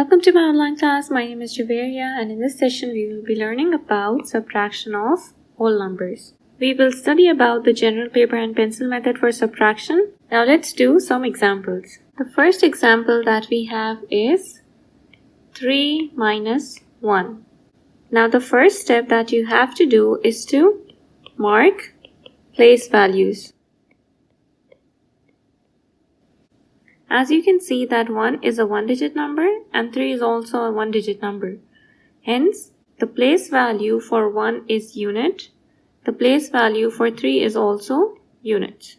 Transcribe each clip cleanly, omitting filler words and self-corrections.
Welcome to my online class. My name is Juwariyah, and in this session we will be learning about subtraction of whole numbers. We will study about the general paper and pencil method for subtraction. Now let's do some examples. The first example that we have is 3 minus 1. Now the first step that you have to do is to mark place values. As you can see that 1 is a one-digit number and 3 is also a one-digit number. Hence, the place value for 1 is unit. The place value for 3 is also unit.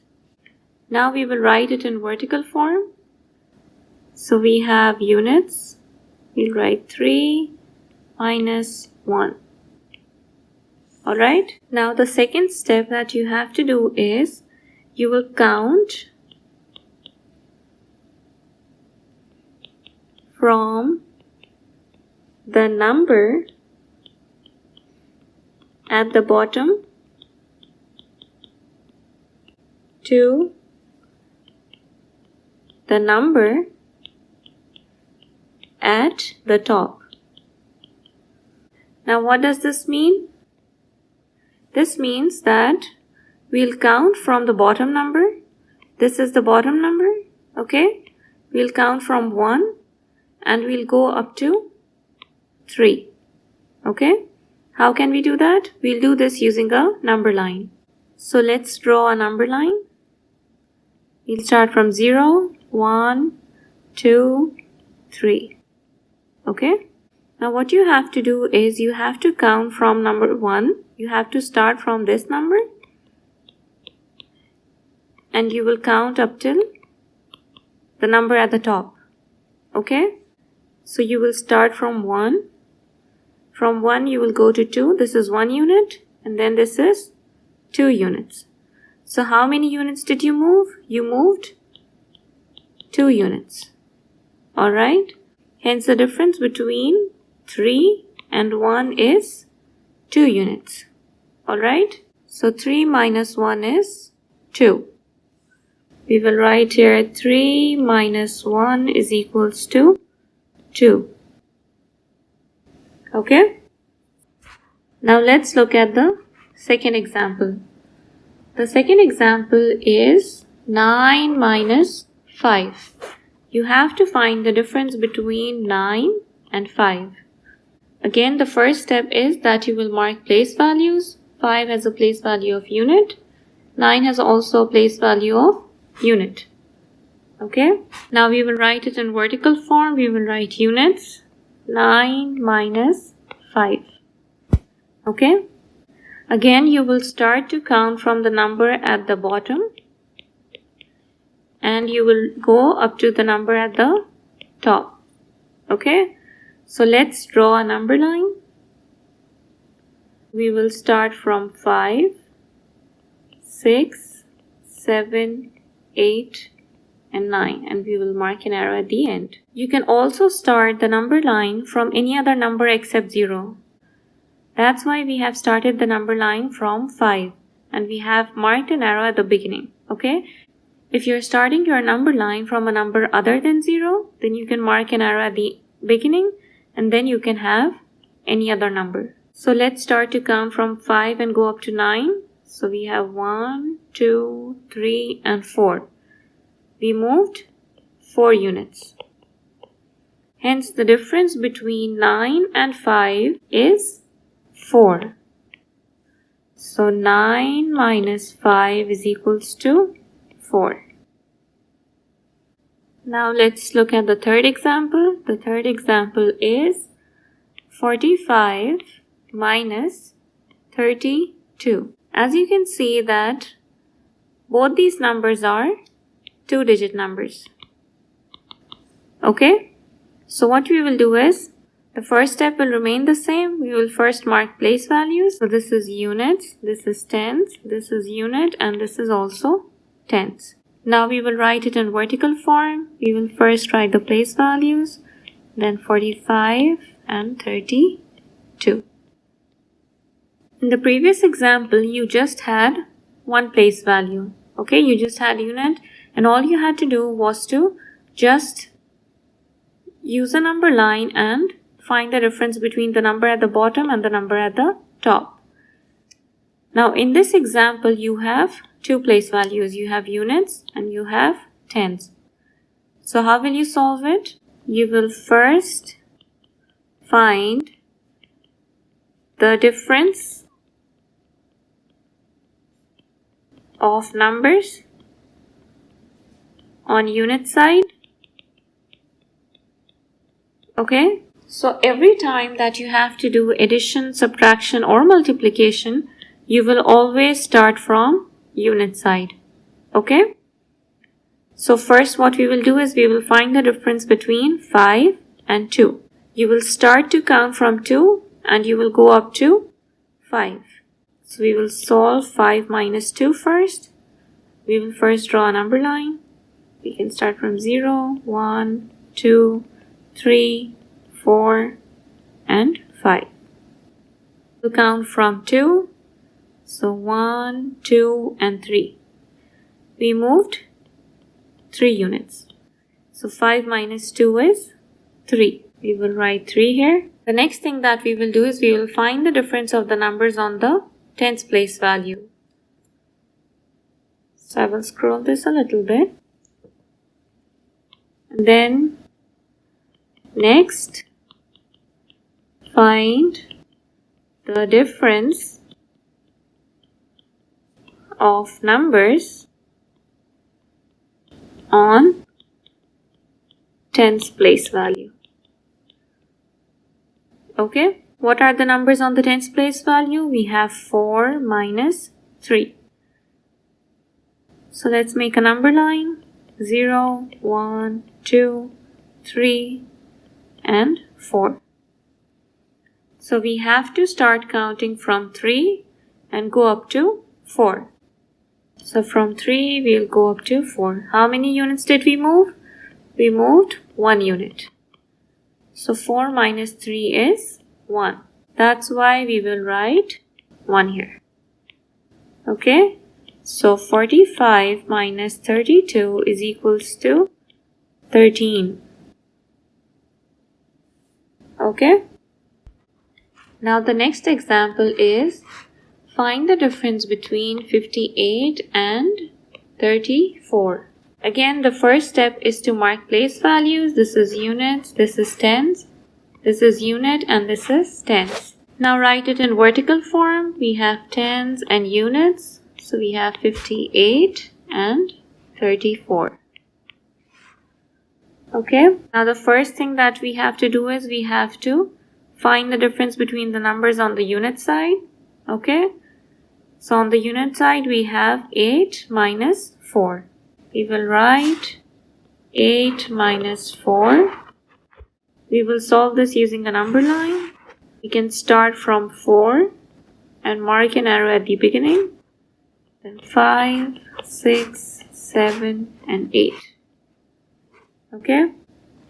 Now we will write it in vertical form. So we have units. We'll write 3 minus 1. Alright. Now the second step that you have to do is you will count from the number at the bottom to the number at the top. Now what does this mean? This means that we'll count from the bottom number. This is the bottom number, okay? We'll count from 1 and we'll go up to 3, okay? How can we do that? We'll do this using a number line. So let's draw a number line. We'll start from 0, 1, 2, 3, okay? Now what you have to do is you have to count from number 1. You have to start from this number and you will count up till the number at the top, okay? So you will start from 1. From 1 you will go to 2. This is 1 unit and then this is 2 units. So how many units did you move? You moved 2 units. Alright. Hence the difference between 3 and 1 is 2 units. Alright. So 3 minus 1 is 2. We will write here 3 minus 1 is equals to 2. Okay. Now let's look at the second example. The second example is 9 minus 5. You have to find the difference between 9 and 5. Again, the first step is that you will mark place values. 5 has a place value of unit. 9 has also a place value of unit. Okay, now we will write it in vertical form. We will write units. 9 minus 5. Okay, again you will start to count from the number at the bottom and you will go up to the number at the top. Okay, so let's draw a number line. We will start from 5, 6, 7, 8, and 9 and we will mark an arrow at the end. You can also start the number line from any other number except 0. That's why we have started the number line from 5 and we have marked an arrow at the beginning. Okay, if you're starting your number line from a number other than 0, then you can mark an arrow at the beginning and then you can have any other number. So let's start to count from 5 and go up to 9. So we have 1, 2, 3 and 4. We moved 4 units. Hence the difference between 9 and 5 is 4. So 9 minus 5 is equals to 4. Now let's look at the third example. The third example is 45 minus 32. As you can see that both these numbers are 2-digit numbers. Okay, so what we will do is the first step will remain the same. We will first mark place values. So this is units, this is tens, this is unit and this is also tens. Now we will write it in vertical form. We will first write the place values, then 45 and 32. In the previous example you just had one place value. Okay, you just had unit and all you had to do was to just use a number line and find the difference between the number at the bottom and the number at the top. Now in this example, you have two place values. You have units and you have tens. So how will you solve it? You will first find the difference of numbers on unit side. Okay? So every time that you have to do addition, subtraction or multiplication, you will always start from unit side. Okay? So first what we will do is we will find the difference between 5 and 2. You will start to count from 2 and you will go up to 5. So we will solve 5 minus 2 first. We will first draw a number line. We can start from 0, 1, 2, 3, 4 and 5. We'll count from 2. So 1, 2 and 3. We moved 3 units. So 5 minus 2 is 3. We will write 3 here. The next thing that we will do is we will find the difference of the numbers on the tens place value. So I will scroll this a little bit. And then next, find the difference of numbers on tens place value. Okay, what are the numbers on the tens place value? We have 4 minus 3. So let's make a number line. 0, 1, 2, 3 and 4. So we have to start counting from 3 and go up to 4. So from 3 we'll go up to 4. How many units did we move? We moved 1 unit. So 4 minus 3 is 1. That's why we will write 1 here. Okay? So 45 minus 32 is equals to 13. Okay? Now the next example is find the difference between 58 and 34. Again, the first step is to mark place values. This is units, this is tens, this is unit, and this is tens. Now write it in vertical form. We have tens and units. So we have 58 and 34. Okay. Now the first thing that we have to do is we have to find the difference between the numbers on the unit side. Okay. So on the unit side we have 8 minus 4. We will write 8 minus 4. We will solve this using a number line. We can start from 4 and mark an arrow at the beginning. Then 5, 6, 7 and 8. Okay.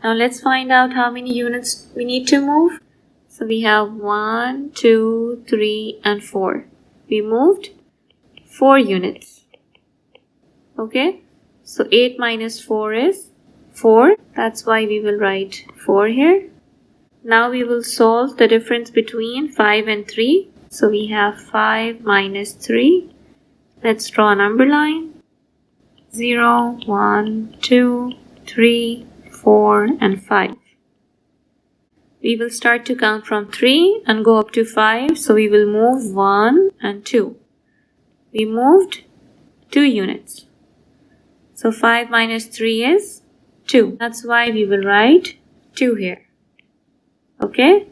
Now let's find out how many units we need to move. So we have 1, 2, 3 and 4. We moved 4 units. Okay. So 8 minus 4 is 4. That's why we will write 4 here. Now we will solve the difference between 5 and 3. So we have 5 minus 3. Let's draw a number line. 0, 1, 2, 3, 4 and 5. We will start to count from 3 and go up to 5. So we will move 1 and 2. We moved 2 units. So 5 minus 3 is 2. That's why we will write 2 here. Okay.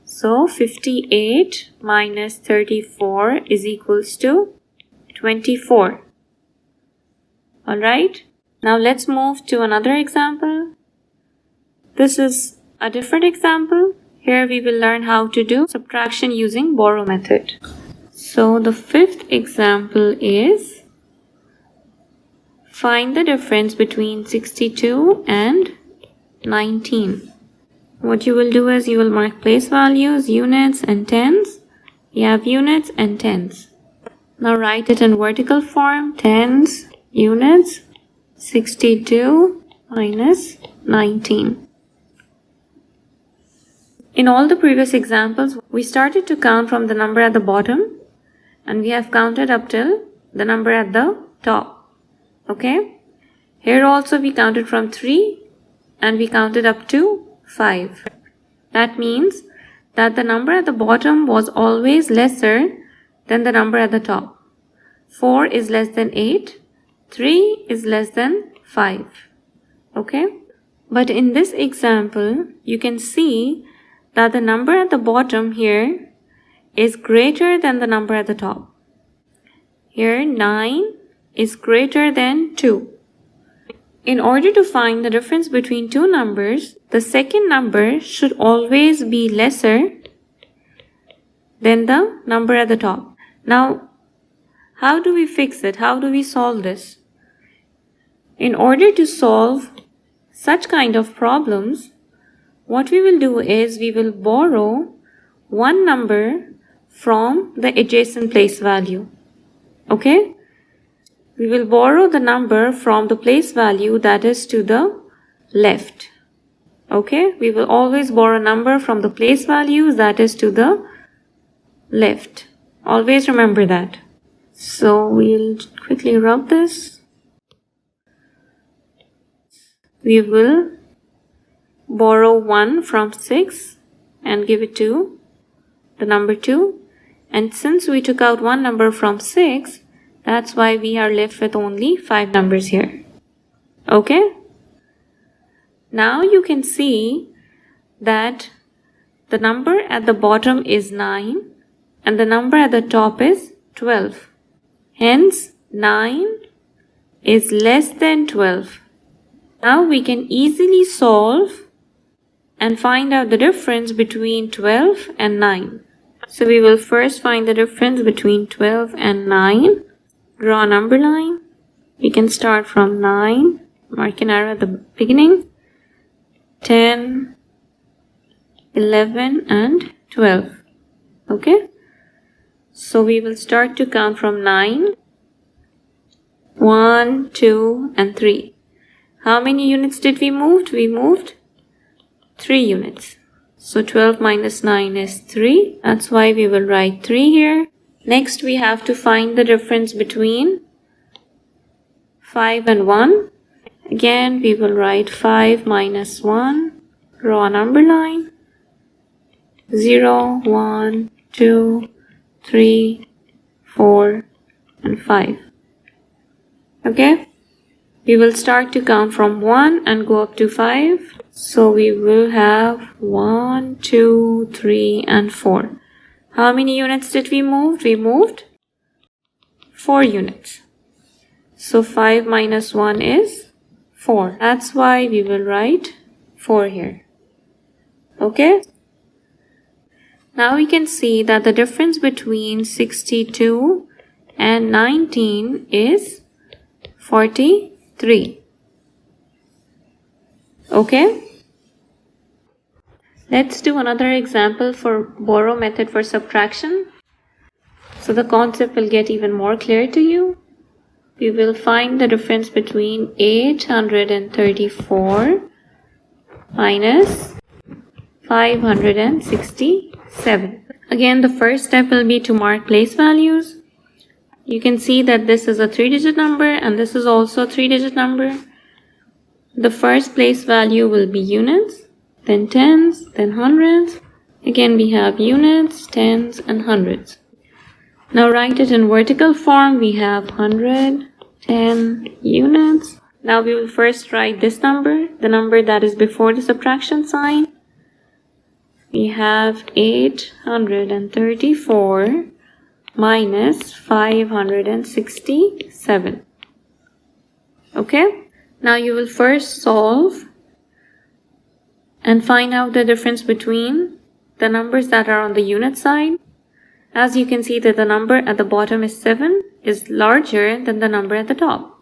So 58 minus 34 is equals to 24. Alright. Now let's move to another example. This is a different example. Here we will learn how to do subtraction using borrow method. So the fifth example is find the difference between 62 and 19. What you will do is you will mark place values, units and tens. You have units and tens. Now write it in vertical form. Tens, units, 62 minus 19. In all the previous examples, we started to count from the number at the bottom and we have counted up till the number at the top. Okay? Here also we counted from 3 and we counted up to 5. That means that the number at the bottom was always lesser than the number at the top. 4 is less than 8. 3 is less than 5. Okay? But in this example, you can see that the number at the bottom here is greater than the number at the top. Here 9 is greater than 2. In order to find the difference between two numbers, the second number should always be lesser than the number at the top. Now, how do we fix it? How do we solve this? In order to solve such kind of problems, what we will do is we will borrow one number from the adjacent place value. Okay? We will borrow the number from the place value that is to the left. Okay? We will always borrow a number from the place value that is to the left. Always remember that. So we'll quickly rub this. We will borrow 1 from 6 and give it to the number 2. And since we took out one number from 6, that's why we are left with only 5 numbers here. Okay? Now you can see that the number at the bottom is 9 and the number at the top is 12. Hence, 9 is less than 12. Now we can easily solve and find out the difference between 12 and 9. So we will first find the difference between 12 and 9. Draw a number line. We can start from 9. Mark an arrow at the beginning. 10, 11 and 12. Okay? So we will start to count from 9. 1, 2 and 3. How many units did we move? We moved 3 units. So 12 minus 9 is 3. That's why we will write 3 here. Next we have to find the difference between 5 and 1. Again we will write 5 minus 1. Draw a number line. 0, 1, 2, 3, 4 and 5. Okay? We will start to count from 1 and go up to 5. So we will have 1, 2, 3 and 4. How many units did we move? We moved 4 units. So 5 minus 1 is 4. That's why we will write 4 here. Okay? Now we can see that the difference between 62 and 19 is 43. Okay? Let's do another example for borrow method for subtraction. So the concept will get even more clear to you. We will find the difference between 834 minus 567. Again, the first step will be to mark place values. You can see that this is a 3-digit number and this is also a 3-digit number. The first place value will be units, then tens, then hundreds. Again, we have units, tens, and hundreds. Now write it in vertical form. We have 100, 10 units. Now we will first write this number, the number that is before the subtraction sign. We have 834 minus 567. Okay? Now you will first solve and find out the difference between the numbers that are on the unit side. As you can see that the number at the bottom is 7 is larger than the number at the top.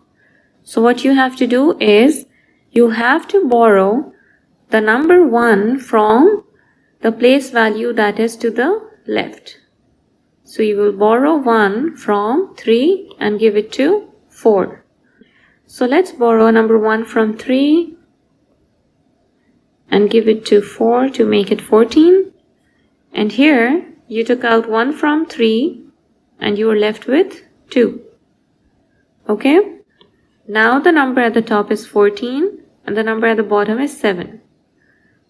So what you have to do is you have to borrow the number 1 from the place value that is to the left. So you will borrow 1 from 3 and give it to 4. So let's borrow number 1 from 3 and give it to 4 to make it 14. And here you took out 1 from 3 and you were left with 2. Okay? Now the number at the top is 14 and the number at the bottom is 7.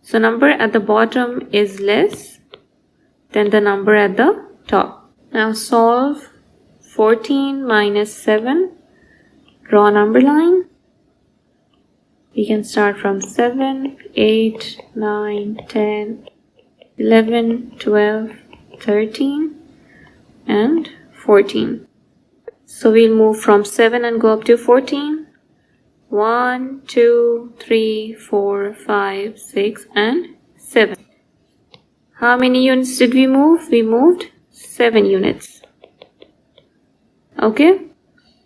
So number at the bottom is less than the number at the top. Now solve 14 minus 7. Draw a number line. We can start from 7, 8, 9, 10, 11, 12, 13 and 14. So we'll move from 7 and go up to 14. 1, 2, 3, 4, 5, 6 and 7. How many units did we move? We moved 7 units. Okay?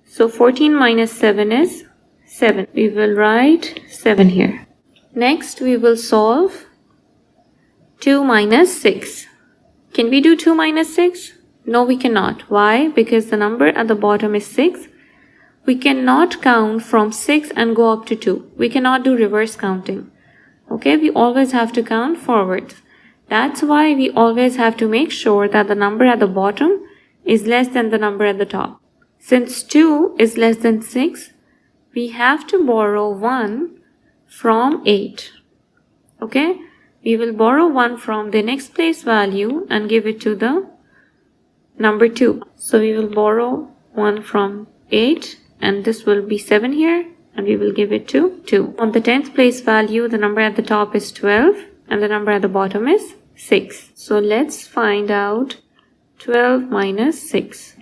So 14 minus 7 is 7. We will write 7 here. Next we will solve 2 minus 6. Can we do 2 minus 6? No, we cannot. Why? Because the number at the bottom is 6. We cannot count from 6 and go up to 2. We cannot do reverse counting. Okay, we always have to count forward. That's why we always have to make sure that the number at the bottom is less than the number at the top. Since 2 is less than 6, we have to borrow 1 from 8. Okay, we will borrow 1 from the next place value and give it to the number 2. So we will borrow 1 from 8 and this will be 7 here and we will give it to 2. On the 10th place value, the number at the top is 12 and the number at the bottom is 6. So let's find out 12 minus 6.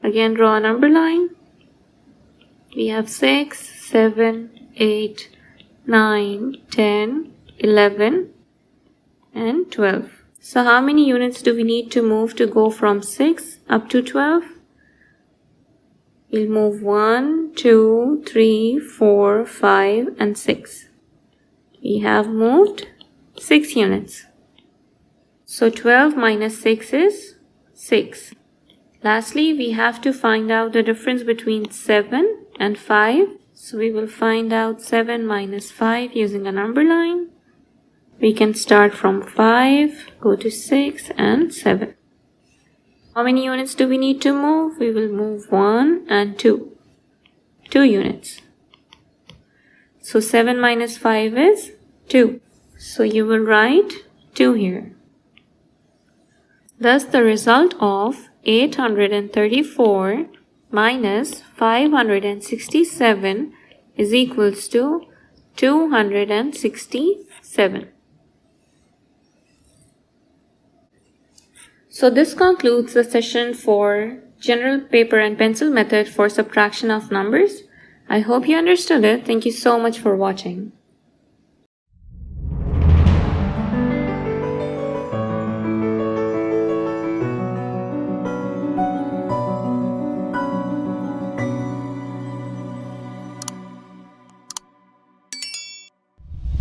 Again, draw a number line. We have 6, 7, 8, 9, 10, 11 and 12. So how many units do we need to move to go from 6 up to 12? We'll move 1, 2, 3, 4, 5 and 6. We have moved 6 units. So 12 minus 6 is 6. Lastly, we have to find out the difference between 7 and 5. So we will find out 7 minus 5 using a number line. We can start from 5, go to 6 and 7. How many units do we need to move? We will move 1 and 2. 2 units. So 7 minus 5 is 2. So you will write 2 here. Thus the result of 834 minus 567 is equals to 267. So this concludes the session for general paper and pencil method for subtraction of numbers. I hope you understood it. Thank you so much for watching.